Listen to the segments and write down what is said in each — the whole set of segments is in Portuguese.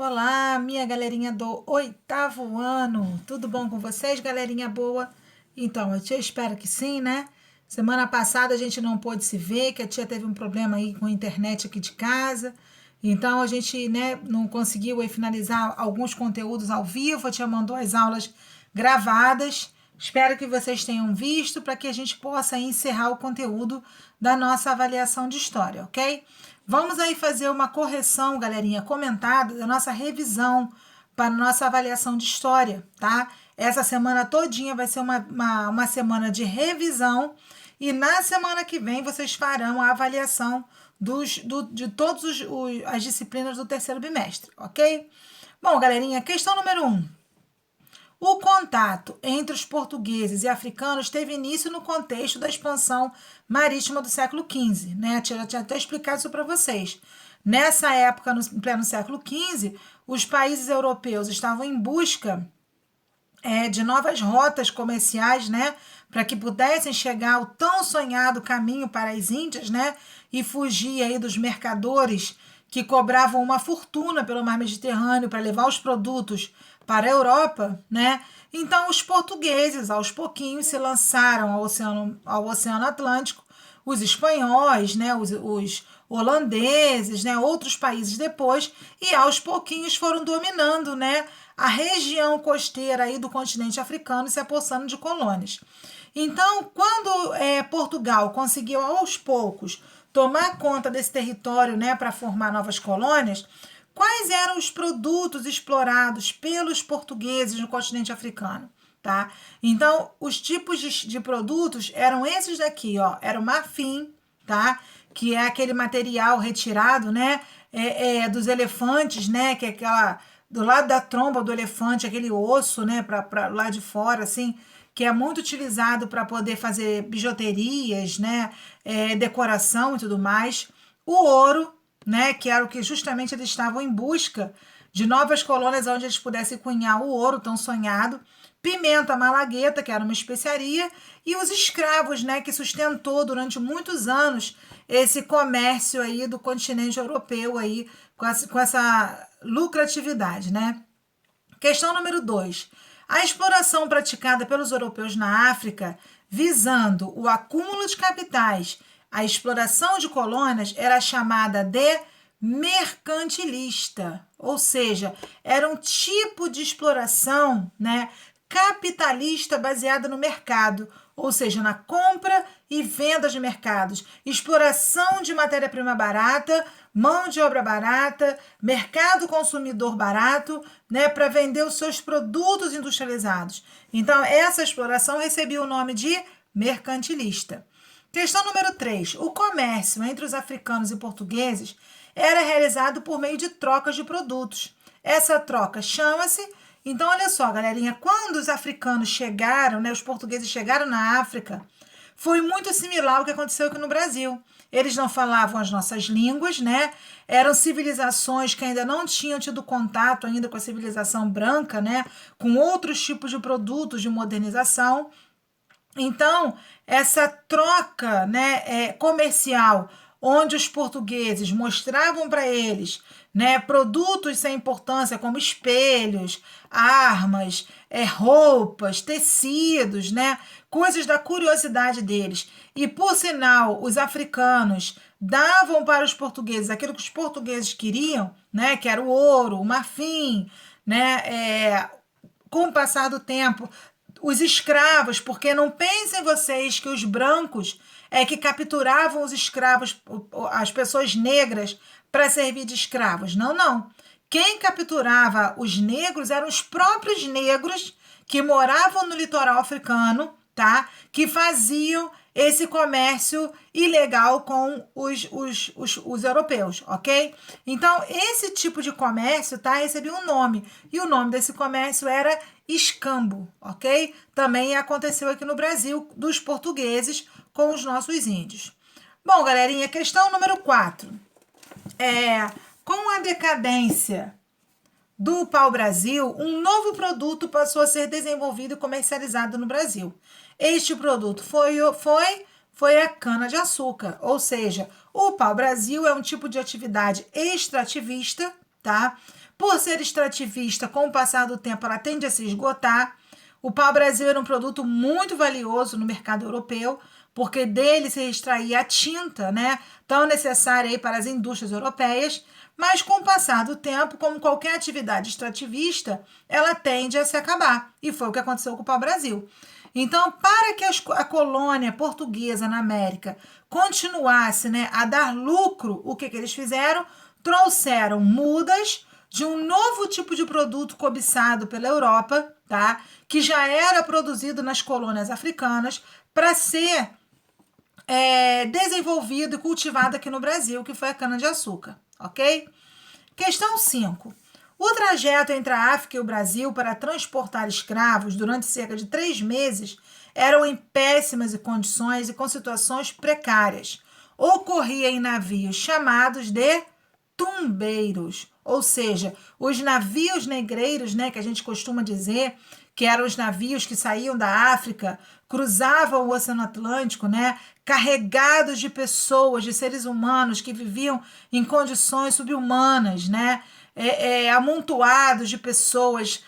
Olá, minha galerinha do oitavo ano. Tudo bom com vocês, galerinha boa? Então, eu espero que sim, né? Semana passada a gente não pôde se ver, que a tia teve um problema aí com a internet aqui de casa. Então a gente, né, não conseguiu aí finalizar alguns conteúdos ao vivo. A tia mandou as aulas gravadas. Espero que vocês tenham visto para que a gente possa aí encerrar o conteúdo da nossa avaliação de história, ok? Vamos aí fazer uma correção, galerinha, comentada da nossa revisão para a nossa avaliação de história, tá? Essa semana todinha vai ser uma semana de revisão e na semana que vem vocês farão a avaliação de todas as disciplinas do terceiro bimestre, ok? Bom, galerinha, questão número 1. O contato entre os portugueses e africanos teve início no contexto da expansão marítima do século XV, né? Eu já tinha até explicado isso para vocês. Nessa época, no pleno século XV, os países europeus estavam em busca de novas rotas comerciais, né, para que pudessem chegar ao tão sonhado caminho para as Índias, né, e fugir aí dos mercadores que cobravam uma fortuna pelo mar Mediterrâneo para levar os produtos para a Europa, né? Então os portugueses, aos pouquinhos, se lançaram ao Oceano Atlântico, os espanhóis, né, os holandeses, né, outros países depois, e aos pouquinhos foram dominando, né, a região costeira aí do continente africano e se apossando de colônias. Então, quando Portugal conseguiu aos poucos tomar conta desse território, né, para formar novas colônias, quais eram os produtos explorados pelos portugueses no continente africano? Tá? Então, os tipos de produtos eram esses daqui, ó. Era o marfim, tá? Que é aquele material retirado, né? Dos elefantes, né? Que é aquela do lado da tromba do elefante, aquele osso, né? Para lá de fora, assim, que é muito utilizado para poder fazer bijuterias, né? Decoração e tudo mais. O ouro, né? Que era o que justamente eles estavam em busca de novas colônias onde eles pudessem cunhar o ouro tão sonhado. Pimenta malagueta, que era uma especiaria, e os escravos, né, que sustentou durante muitos anos esse comércio aí do continente europeu aí com essa lucratividade, né? Questão número 2. A exploração praticada pelos europeus na África, visando o acúmulo de capitais, a exploração de colônias era chamada de mercantilista, ou seja, era um tipo de exploração, né, capitalista baseada no mercado, ou seja, na compra e venda de mercados, exploração de matéria-prima barata, mão de obra barata, mercado consumidor barato, né, para vender os seus produtos industrializados. Então, essa exploração recebia o nome de mercantilista. Questão número 3. O comércio entre os africanos e portugueses era realizado por meio de trocas de produtos. Essa troca chama-se... Então, olha só, galerinha, quando os africanos chegaram, né, os portugueses chegaram na África, foi muito similar ao que aconteceu aqui no Brasil. Eles não falavam as nossas línguas, né? Eram civilizações que ainda não tinham tido contato ainda com a civilização branca, né? Com outros tipos de produtos de modernização. Então, essa troca, né, comercial, onde os portugueses mostravam para eles, né, produtos sem importância, como espelhos, armas, roupas, tecidos, né, coisas da curiosidade deles. E, por sinal, os africanos davam para os portugueses aquilo que os portugueses queriam, né, que era o ouro, o marfim, né, com o passar do tempo, os escravos, porque não pensem vocês que os brancos que capturavam os escravos, as pessoas negras, para servir de escravos. Não, não. Quem capturava os negros eram os próprios negros que moravam no litoral africano, tá? Que faziam esse comércio ilegal com os europeus, ok? Então, esse tipo de comércio, tá? Recebia um nome. E o nome desse comércio era escambo, ok? Também aconteceu aqui no Brasil, dos portugueses com os nossos índios. Bom, galerinha, questão número 4. Com a decadência do pau-brasil, um novo produto passou a ser desenvolvido e comercializado no Brasil. Este produto foi a cana-de-açúcar, ou seja, o pau-brasil é um tipo de atividade extrativista, tá? Por ser extrativista, com o passar do tempo, ela tende a se esgotar. O pau-brasil era um produto muito valioso no mercado europeu, porque dele se extraía a tinta, né, tão necessária aí para as indústrias europeias, mas com o passar do tempo, como qualquer atividade extrativista, ela tende a se acabar, e foi o que aconteceu com o pau-brasil. Então, para que a colônia portuguesa na América continuasse, né, a dar lucro, o que eles fizeram? Trouxeram mudas de um novo tipo de produto cobiçado pela Europa, tá? Que já era produzido nas colônias africanas, para ser desenvolvido e cultivado aqui no Brasil, que foi a cana-de-açúcar, ok? Questão 5. O trajeto entre a África e o Brasil para transportar escravos durante cerca de 3 meses eram em péssimas condições e com situações precárias. Ocorria em navios chamados de tumbeiros, ou seja, os navios negreiros, né, que a gente costuma dizer, que eram os navios que saíam da África, cruzavam o Oceano Atlântico, né, carregados de pessoas, de seres humanos que viviam em condições subhumanas, né, amontoados de pessoas,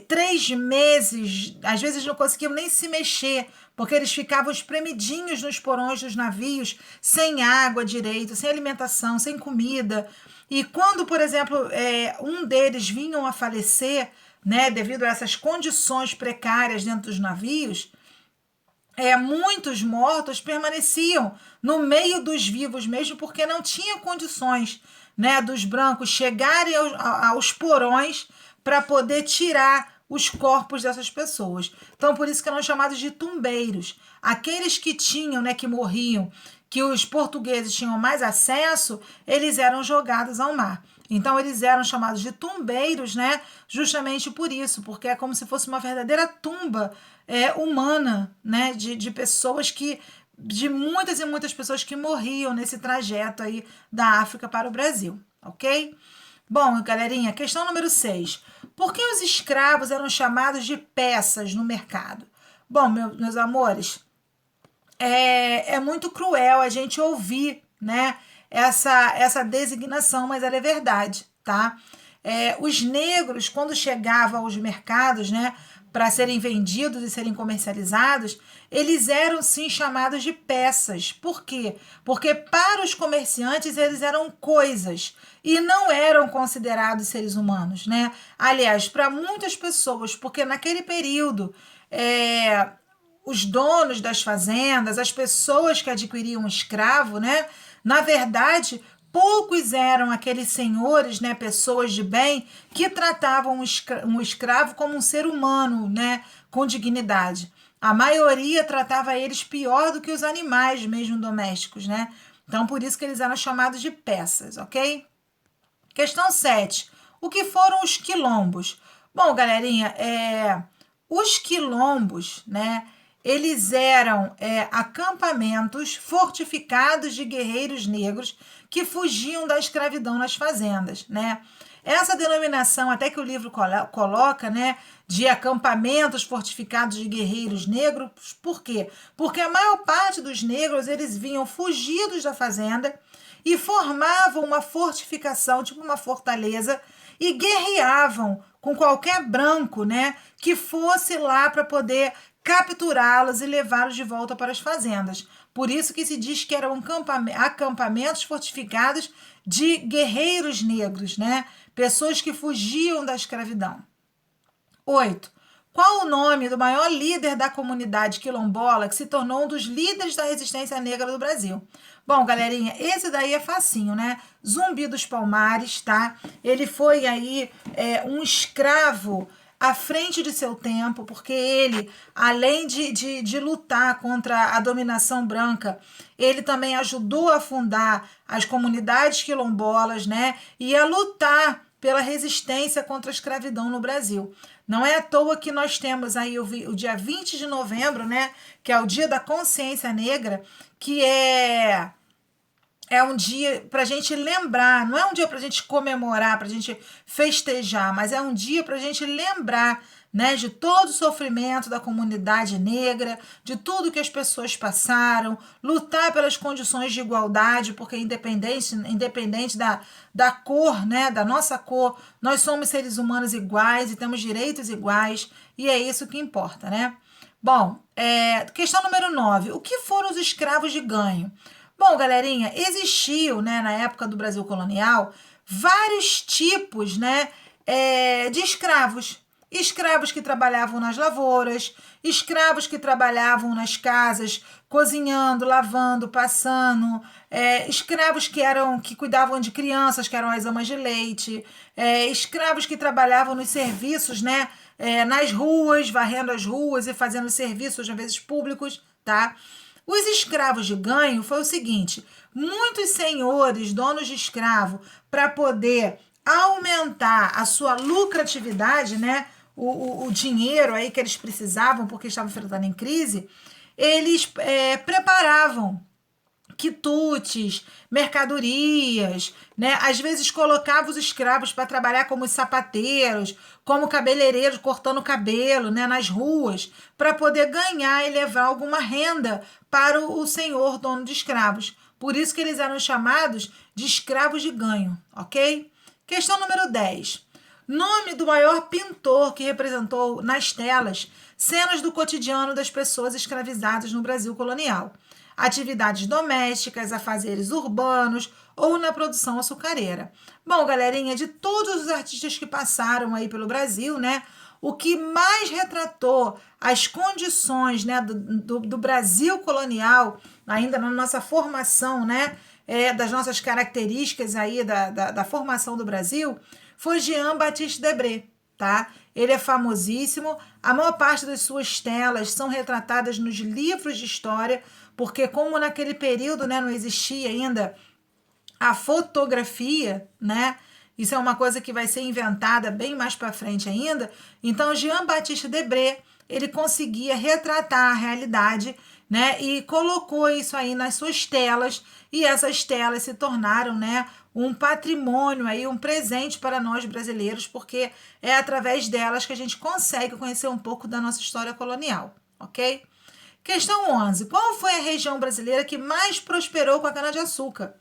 3 meses, às vezes não conseguiam nem se mexer, porque eles ficavam espremidinhos nos porões dos navios, sem água direito, sem alimentação, sem comida. E quando, por exemplo, um deles vinham a falecer, né, devido a essas condições precárias dentro dos navios, muitos mortos permaneciam no meio dos vivos mesmo, porque não tinham condições, né, dos brancos chegarem aos porões para poder tirar os corpos dessas pessoas. Então, por isso que eram chamados de tumbeiros. Aqueles que tinham, né, que morriam, que os portugueses tinham mais acesso, eles eram jogados ao mar. Então, eles eram chamados de tumbeiros, né, justamente por isso, porque é como se fosse uma verdadeira tumba humana, né, de pessoas que, de muitas e muitas pessoas que morriam nesse trajeto aí da África para o Brasil, ok? Bom, galerinha, questão número 6. Por que os escravos eram chamados de peças no mercado? Bom, meus amores, é muito cruel a gente ouvir, né, essa designação, mas ela é verdade, tá? Os negros, quando chegavam aos mercados, né, para serem vendidos e serem comercializados, eles eram sim chamados de peças. Por quê? Porque para os comerciantes eles eram coisas e não eram considerados seres humanos, né? Aliás, para muitas pessoas, porque naquele período os donos das fazendas, as pessoas que adquiriam um escravo, né? Na verdade, poucos eram aqueles senhores, né, pessoas de bem, que tratavam um escravo como um ser humano, né, com dignidade. A maioria tratava eles pior do que os animais mesmo domésticos, né? Então, por isso que eles eram chamados de peças, ok? Questão 7. O que foram os quilombos? Bom, galerinha, os quilombos, né, eles eram acampamentos fortificados de guerreiros negros que fugiam da escravidão nas fazendas, né? Essa denominação, até que o livro coloca, né, de acampamentos fortificados de guerreiros negros, por quê? Porque a maior parte dos negros, eles vinham fugidos da fazenda e formavam uma fortificação, tipo uma fortaleza, e guerreavam com qualquer branco, né, que fosse lá para poder capturá-los e levá-los de volta para as fazendas. Por isso que se diz que eram acampamentos fortificados de guerreiros negros, né? Pessoas que fugiam da escravidão. 8. Qual o nome do maior líder da comunidade quilombola que se tornou um dos líderes da resistência negra do Brasil? Bom, galerinha, esse daí é facinho, né? Zumbi dos Palmares, tá? Ele foi aí um escravo à frente de seu tempo, porque ele, além de lutar contra a dominação branca, ele também ajudou a fundar as comunidades quilombolas, né? E a lutar pela resistência contra a escravidão no Brasil. Não é à toa que nós temos aí o dia 20 de novembro, né? Que é o Dia da Consciência Negra, que é é um dia para a gente lembrar, não é um dia para a gente comemorar, para a gente festejar, mas é um dia para a gente lembrar, né, de todo o sofrimento da comunidade negra, de tudo que as pessoas passaram, lutar pelas condições de igualdade, porque independente da cor, né, da nossa cor, nós somos seres humanos iguais e temos direitos iguais, e é isso que importa, né? Bom, questão número 9. O que foram os escravos de ganho? Bom, galerinha, existiu, né, na época do Brasil colonial, vários tipos, né, de escravos. Escravos que trabalhavam nas lavouras, escravos que trabalhavam nas casas, cozinhando, lavando, passando, escravos que cuidavam de crianças, que eram as amas de leite, escravos que trabalhavam nos serviços, né, nas ruas, varrendo as ruas e fazendo serviços, às vezes públicos, tá? Os escravos de ganho foi o seguinte: muitos senhores, donos de escravo, para poder aumentar a sua lucratividade, né? O dinheiro aí que eles precisavam, porque estavam enfrentando em crise, eles preparavam quitutes, mercadorias, né? Às vezes colocava os escravos para trabalhar como sapateiros, como cabeleireiros cortando cabelo, né, nas ruas, para poder ganhar e levar alguma renda para o senhor dono de escravos. Por isso que eles eram chamados de escravos de ganho, ok? Questão número 10. Nome do maior pintor que representou nas telas cenas do cotidiano das pessoas escravizadas no Brasil colonial. Atividades domésticas, afazeres urbanos ou na produção açucareira. Bom, galerinha, de todos os artistas que passaram aí pelo Brasil, né, o que mais retratou as condições, né, do Brasil colonial, ainda na nossa formação, né, das nossas características aí da formação do Brasil, foi Jean Baptiste Debré, tá? Ele é famosíssimo, a maior parte das suas telas são retratadas nos livros de história, porque como naquele período, né, não existia ainda a fotografia, né? Isso é uma coisa que vai ser inventada bem mais para frente ainda. Então, Jean Baptiste Debré, ele conseguia retratar a realidade, né? E colocou isso aí nas suas telas, e essas telas se tornaram, né, um patrimônio aí, um presente para nós brasileiros, porque é através delas que a gente consegue conhecer um pouco da nossa história colonial, ok? Questão 11. Qual foi a região brasileira que mais prosperou com a cana-de-açúcar?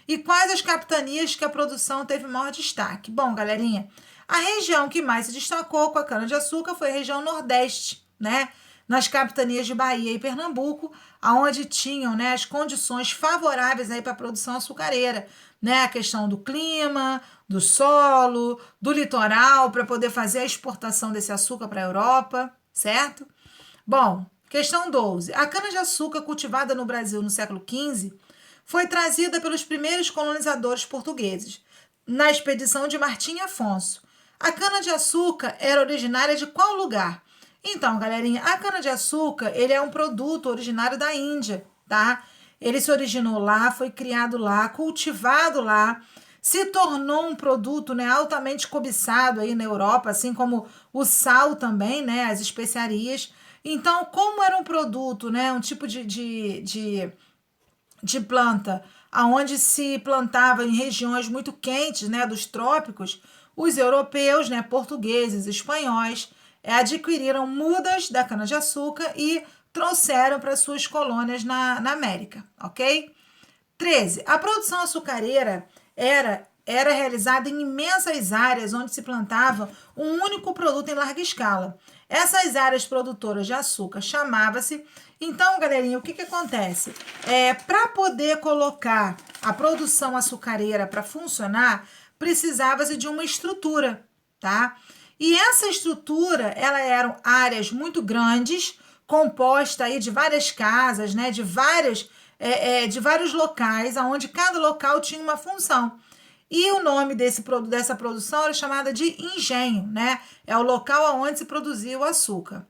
E quais as capitanias que a produção teve maior destaque? Bom, galerinha, a região que mais se destacou com a cana-de-açúcar foi a região Nordeste, né? Nas capitanias de Bahia e Pernambuco, aonde tinham, né, as condições favoráveis aí para a produção açucareira, né? A questão do clima, do solo, do litoral, para poder fazer a exportação desse açúcar para a Europa, certo? Bom, questão 12. A cana-de-açúcar cultivada no Brasil no século XV foi trazida pelos primeiros colonizadores portugueses, na expedição de Martim Afonso. A cana-de-açúcar era originária de qual lugar? Então, galerinha, a cana-de-açúcar ele é um produto originário da Índia, tá? Ele se originou lá, foi criado lá, cultivado lá, se tornou um produto, né, altamente cobiçado aí na Europa, assim como o sal também, né, as especiarias. Então, como era um produto, né, um tipo de planta aonde se plantava em regiões muito quentes, né, dos trópicos, os europeus, né, portugueses, espanhóis, adquiriram mudas da cana-de-açúcar e trouxeram para suas colônias na América, ok? 13. A produção açucareira era realizada em imensas áreas onde se plantava um único produto em larga escala. Essas áreas produtoras de açúcar chamava-se. Então, galerinha, o que, que acontece? Para poder colocar a produção açucareira para funcionar, precisava-se de uma estrutura, tá? E essa estrutura, ela eram áreas muito grandes, composta aí de várias casas, né? De vários locais, onde cada local tinha uma função. E o nome dessa produção era chamada de engenho, né? É o local onde se produzia o açúcar.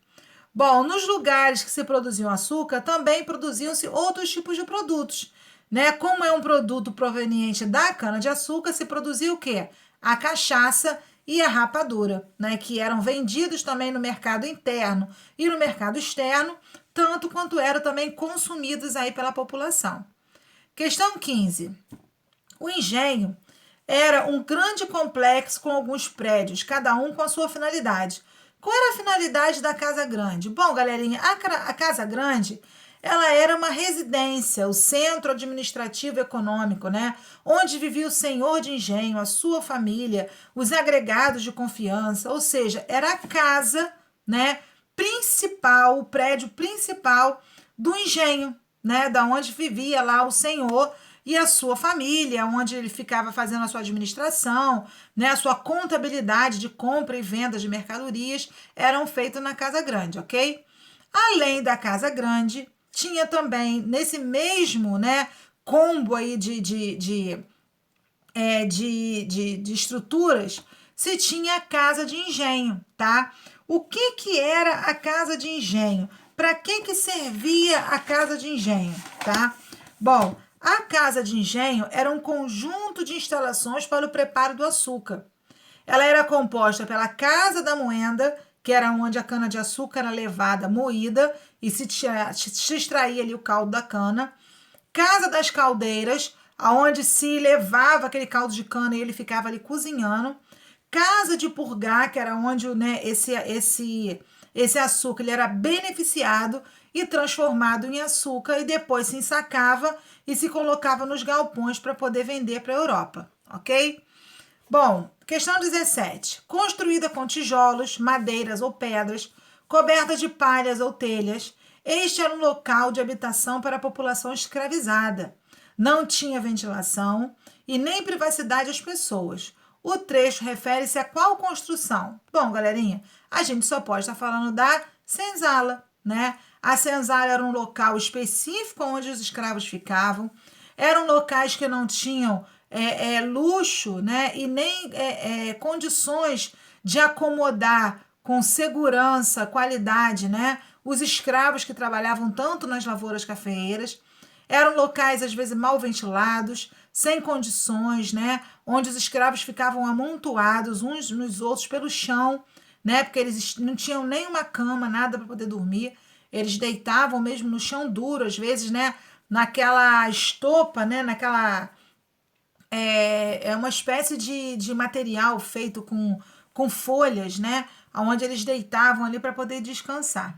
Bom, nos lugares que se produziam açúcar, também produziam-se outros tipos de produtos, né? Como é um produto proveniente da cana-de-açúcar, se produzia o quê? A cachaça e a rapadura, né? Que eram vendidos também no mercado interno e no mercado externo, tanto quanto eram também consumidos aí pela população. Questão 15. O engenho era um grande complexo com alguns prédios, cada um com a sua finalidade. Qual era a finalidade da Casa Grande? Bom, galerinha, a Casa Grande, ela era uma residência, o centro administrativo e econômico, né? Onde vivia o senhor de engenho, a sua família, os agregados de confiança, ou seja, era a casa, né, principal, o prédio principal do engenho, né, da onde vivia lá o senhor e a sua família, onde ele ficava fazendo a sua administração, né, a sua contabilidade de compra e venda de mercadorias, eram feitos na Casa Grande, ok? Além da Casa Grande, tinha também, nesse mesmo, né, combo aí de estruturas, se tinha a casa de engenho, tá? O que era a casa de engenho? Para que servia a casa de engenho, tá? Bom, a casa de engenho era um conjunto de instalações para o preparo do açúcar. Ela era composta pela casa da moenda, que era onde a cana-de-açúcar era levada moída e se extraía ali o caldo da cana. Casa das caldeiras, aonde se levava aquele caldo de cana e ele ficava ali cozinhando. Casa de purgar, que era onde, né, esse açúcar ele era beneficiado e transformado em açúcar e depois se ensacava e se colocava nos galpões para poder vender para a Europa, ok? Bom, questão 17. Construída com tijolos, madeiras ou pedras, coberta de palhas ou telhas, este era um local de habitação para a população escravizada. Não tinha ventilação e nem privacidade às pessoas. O trecho refere-se a qual construção? Bom, galerinha, a gente só pode estar falando da senzala, né? A senzala era um local específico onde os escravos ficavam. Eram locais que não tinham luxo, né? E nem condições de acomodar com segurança, qualidade, né? Os escravos que trabalhavam tanto nas lavouras cafeeiras. Eram locais, às vezes, mal ventilados, sem condições, né? Onde os escravos ficavam amontoados uns nos outros pelo chão, né? Porque eles não tinham nenhuma cama, nada para poder dormir. Eles deitavam mesmo no chão duro, às vezes, né? Naquela estopa, né? É uma espécie de material feito com folhas, né? Onde eles deitavam ali para poder descansar.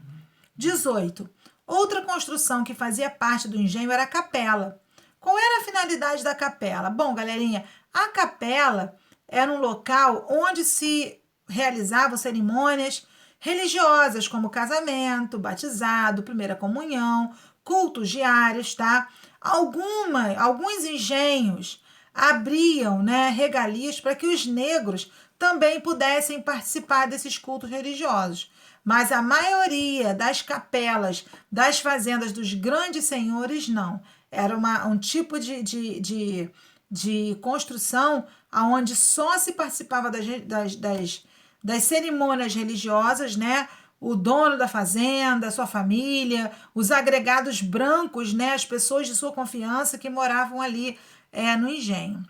18. Outra construção que fazia parte do engenho era a capela. Qual era a finalidade da capela? Bom, galerinha, a capela era um local onde se realizavam cerimônias religiosas, como casamento, batizado, primeira comunhão, cultos diários, tá? Alguns engenhos abriam, né, regalias para que os negros também pudessem participar desses cultos religiosos. Mas a maioria das capelas das fazendas dos grandes senhores, não. Era um tipo de construção onde só se participava das cerimônias religiosas, né? O dono da fazenda, sua família, os agregados brancos, né? As pessoas de sua confiança que moravam ali no engenho.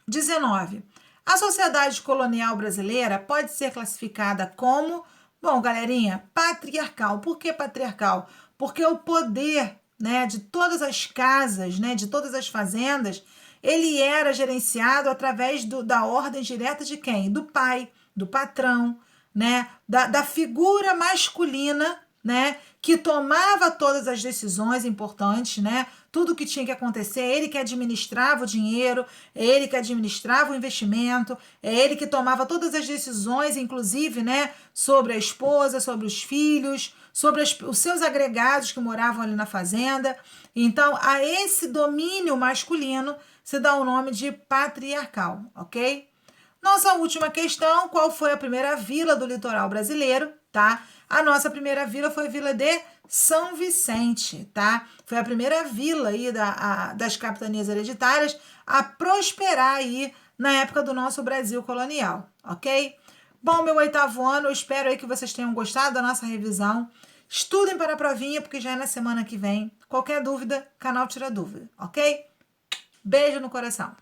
19. A sociedade colonial brasileira pode ser classificada como, bom, galerinha, patriarcal. Por que patriarcal? Porque o poder, né, de todas as casas, né, de todas as fazendas, ele era gerenciado através da ordem direta de quem? Do pai, do patrão, né, da figura masculina, né, que tomava todas as decisões importantes, né, tudo que tinha que acontecer, ele que administrava o dinheiro, ele que administrava o investimento, é ele que tomava todas as decisões, inclusive, né, sobre a esposa, sobre os filhos, sobre os seus agregados que moravam ali na fazenda. Então, a esse domínio masculino se dá o nome de patriarcal, ok? Nossa última questão, qual foi a primeira vila do litoral brasileiro, tá? A nossa primeira vila foi a vila de São Vicente, tá? Foi a primeira vila aí das capitanias hereditárias a prosperar aí na época do nosso Brasil colonial, ok? Bom, meu 8º ano, eu espero aí que vocês tenham gostado da nossa revisão. Estudem para a provinha, porque já é na semana que vem. Qualquer dúvida, canal Tira Dúvida, ok? Beijo no coração.